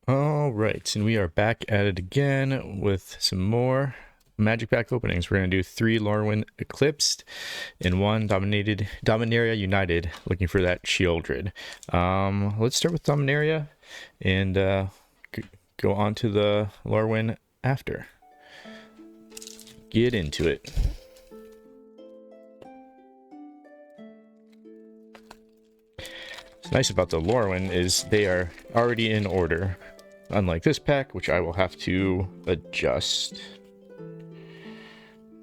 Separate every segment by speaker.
Speaker 1: All right, and we are back at it again with some more magic pack openings. We're going to do 3 Lorwyn Eclipsed and 1 Dominaria United, looking for that Shieldred. Let's start with Dominaria and go on to the Lorwyn after. Get into it. What's nice about the Lorwyn is they are already in order. Unlike this pack, which I will have to adjust.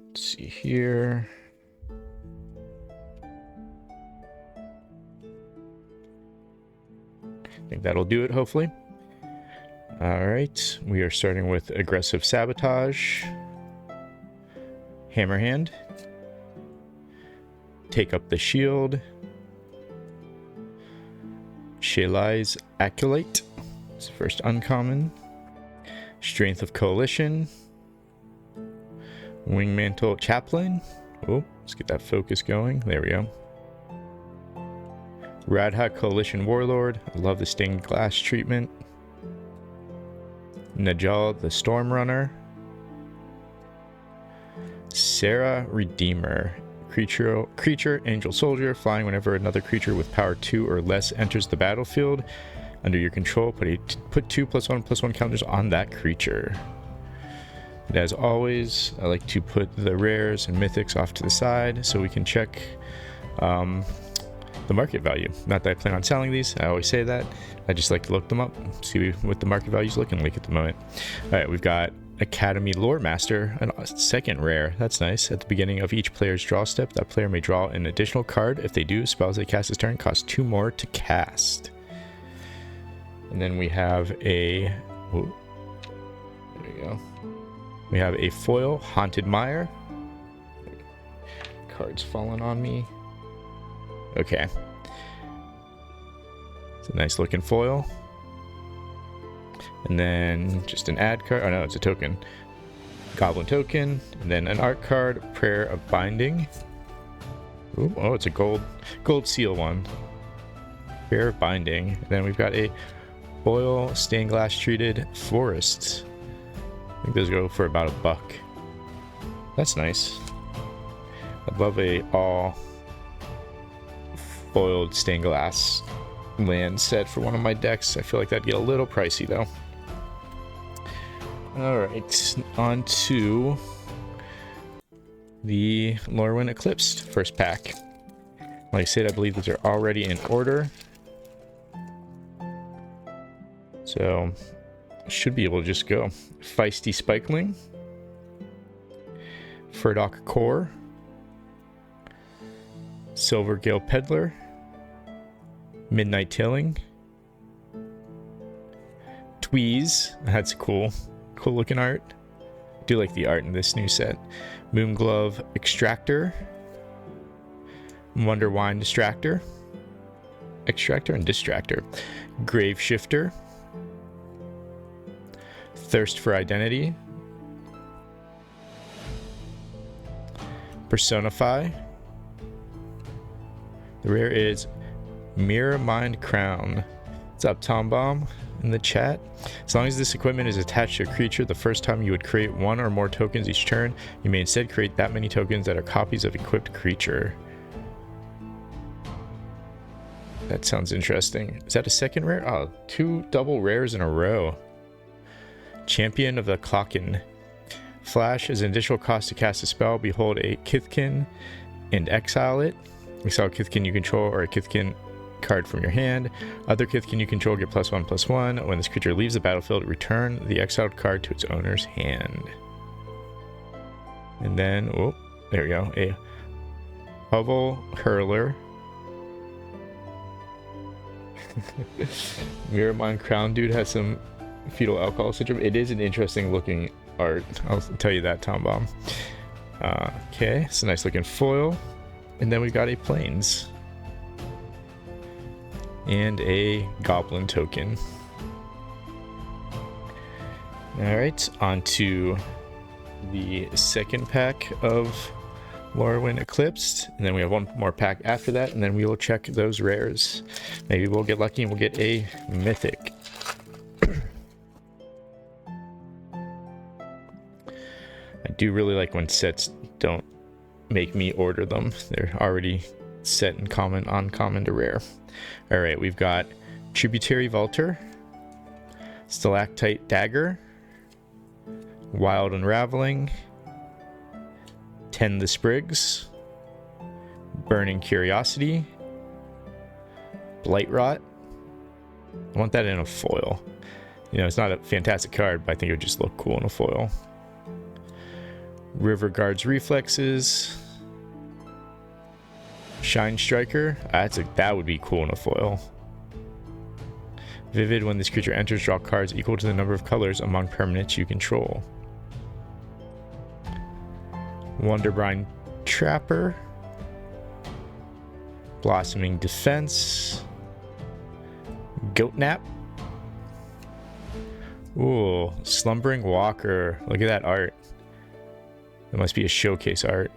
Speaker 1: Let's see here. I think that'll do it, hopefully. Alright, we are starting with Aggressive Sabotage. Hammerhand. Take Up the Shield. Shaylai's Acolyte. It's the first uncommon. Strength of Coalition. Wingmantle Chaplain. Oh, let's get that focus going. There we go. Radha Coalition Warlord. I love the stained glass treatment. Najal the Storm Runner. Sarah Redeemer. Creature, Angel Soldier, flying whenever another creature with power 2 or less enters the battlefield. Under your control, put 2+1/+1 counters on that creature. And as always, I like to put the rares and mythics off to the side so we can check the market value. Not that I plan on selling these, I always say that. I just like to look them up, see what the market value is looking like at the moment. Alright, we've got Academy Lore Master, a second rare. That's nice. At the beginning of each player's draw step, that player may draw an additional card. If they do, spells they cast this turn cost 2 more to cast. And then we have a... Ooh, there we go. We have a foil Haunted Mire. Card's falling on me. Okay. It's a nice looking foil. And then just an ad card. Oh no, it's a token. Goblin token. And then an art card. Prayer of Binding. Ooh, oh, it's a gold seal one. Prayer of Binding. And then we've got a foil stained glass treated forest. I think those go for about $1. That's nice. I'd love a all foiled stained glass land set for one of my decks. I feel like that'd get a little pricey though. Alright, on to the Lorwyn Eclipsed first pack. Like I said, I believe these are already in order. So, should be able to just go. Feisty Spikeling. Furdock Core. Silvergale Peddler. Midnight Tilling. Tweeze. That's cool looking art. I do like the art in this new set. Moonglove Extractor. Wonderwine Extractor and Distractor. Grave Shifter. Thirst for Identity. Personify. The rare is Mirror Mind Crown. What's up, Tom Bomb, in the chat? As long as this equipment is attached to a creature, the first time you would create 1 or more tokens each turn, you may instead create that many tokens that are copies of equipped creature. That sounds interesting. Is that a second rare? Oh, 2 double rares in a row. Champion of the Clocken. Flash is an additional cost to cast a spell. Behold a Kithkin and exile it. Exile a Kithkin you control or a Kithkin card from your hand. Other Kithkin you control get +1/+1. When this creature leaves the battlefield, return the exiled card to its owner's hand. And then, oh, there we go. A Hovel Hurler. Mirror Mind Crown dude has some fetal alcohol syndrome. It is an interesting looking art. I'll tell you that, Tom Bomb. Okay, it's a nice looking foil. And then we got a Plains. And a Goblin token. Alright, on to the second pack of Lorwyn Eclipsed, and then we have one more pack after that, and then we will check those rares. Maybe we'll get lucky and we'll get a mythic. I do really like when sets don't make me order them. They're already set in common, uncommon to rare. All right, we've got Tributary Vaulter, Stalactite Dagger, Wild Unraveling, Tend the Sprigs, Burning Curiosity, Blight Rot. I want that in a foil. You know, it's not a fantastic card, but I think it would just look cool in a foil. River Guard's Reflexes, Shine Striker. That would be cool in a foil. Vivid, when this creature enters, draw cards equal to the number of colors among permanents you control. Wonderbrine Trapper, Blossoming Defense, Goatnap. Ooh, Slumbering Walker. Look at that art. That must be a showcase art.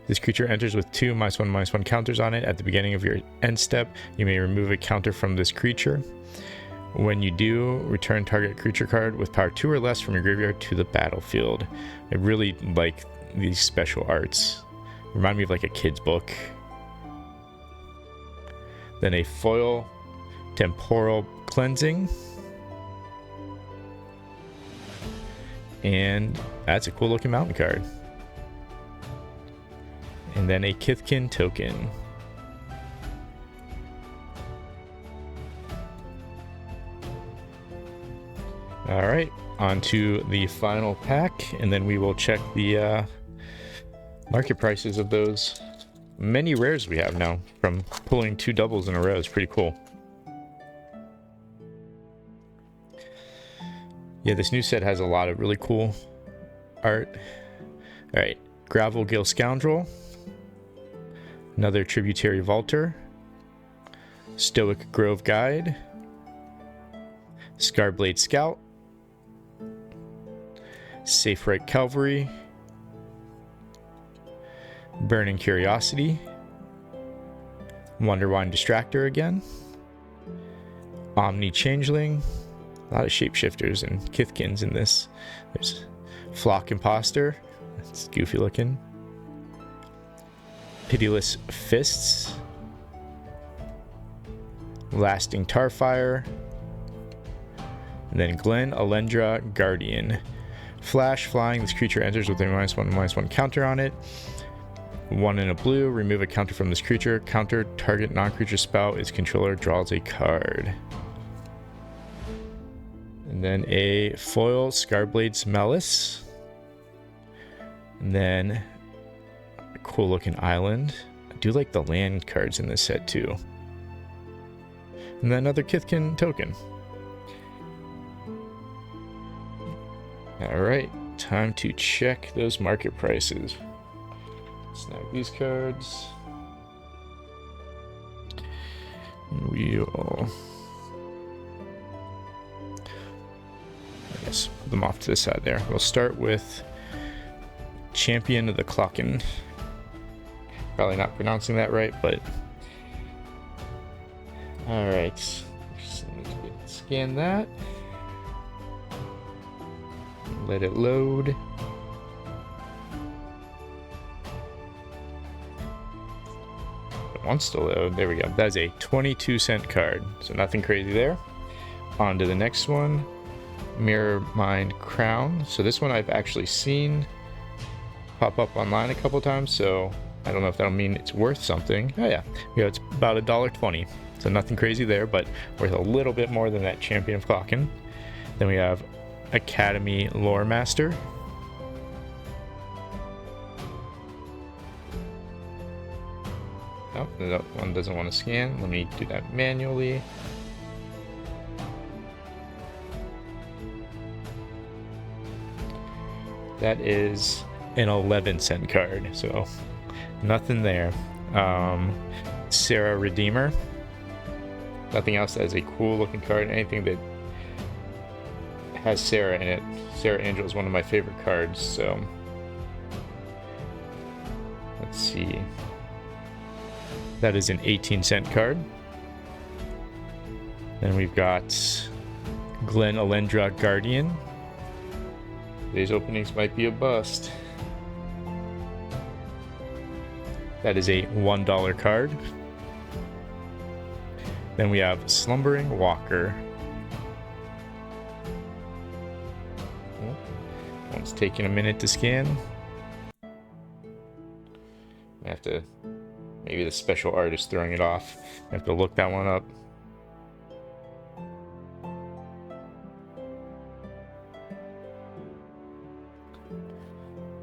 Speaker 1: This creature enters with 2 -1/-1 counters on it. At the beginning of your end step, you may remove a counter from this creature. When you do, return target creature card with power 2 or less from your graveyard to the battlefield. I really like these special arts. Remind me of like a kid's book. Then a foil Temporal Cleansing. And that's a cool looking mountain card. And then a Kithkin token. Alright, on to the final pack, and then we will check the market prices of those many rares we have now from pulling 2 doubles in a row. Is pretty cool. Yeah, this new set has a lot of really cool art. Alright, Gravel Gill Scoundrel, another Tributary Vaulter, Stoic Grove Guide, Scarblade Scout, Safe Right Cavalry, Burning Curiosity, Wonderwine Distractor again, Omni Changeling. A lot of shapeshifters and Kithkins in this. There's Flock Imposter. That's goofy looking. Pitiless Fists. Lasting Tarfire. And then Glen Alendra Guardian. Flash Flying. This creature enters with a -1/-1 counter on it. 1 in a blue. Remove a counter from this creature. Counter target non-creature spell. Its controller draws a card. And then a foil Scarblade's Malice. And then a cool looking island. I do like the land cards in this set too. And then another Kithkin token. Alright, time to check those market prices. Snag these cards. And we'll... put them off to the side there. We'll start with Champion of the Clocken. Probably not pronouncing that right, but alright. Just need to scan that. Let it load. It wants to load. There we go. That is a 22-cent card, so nothing crazy there. On to the next one. Mirror Mind Crown. So this one I've actually seen pop up online a couple times, so I don't know if that'll mean it's worth something. Oh yeah, it's about $1.20, so nothing crazy there, but worth a little bit more than that Champion of Clocken. Then we have Academy Lore Master. Oh, that one doesn't want to scan. Let me do that manually. That is an 11-cent card, so nothing there. Sarah Redeemer. Nothing else that is a cool looking card. Anything that has Sarah in it. Sarah Angel is one of my favorite cards, so let's see. That is an 18-cent card. Then we've got Glen Alendra Guardian. Today's openings might be a bust. That is a $1 card. Then we have Slumbering Walker. One's taking a minute to scan. I have to, maybe the special art is throwing it off. I have to look that one up.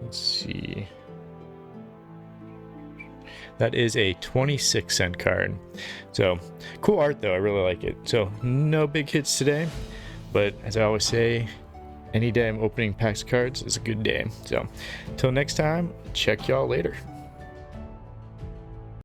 Speaker 1: Let's see. That is a 26-cent card. So, cool art though, I really like it. So, no big hits today, but as I always say, any day I'm opening packs of cards is a good day. So, until next time, check y'all later.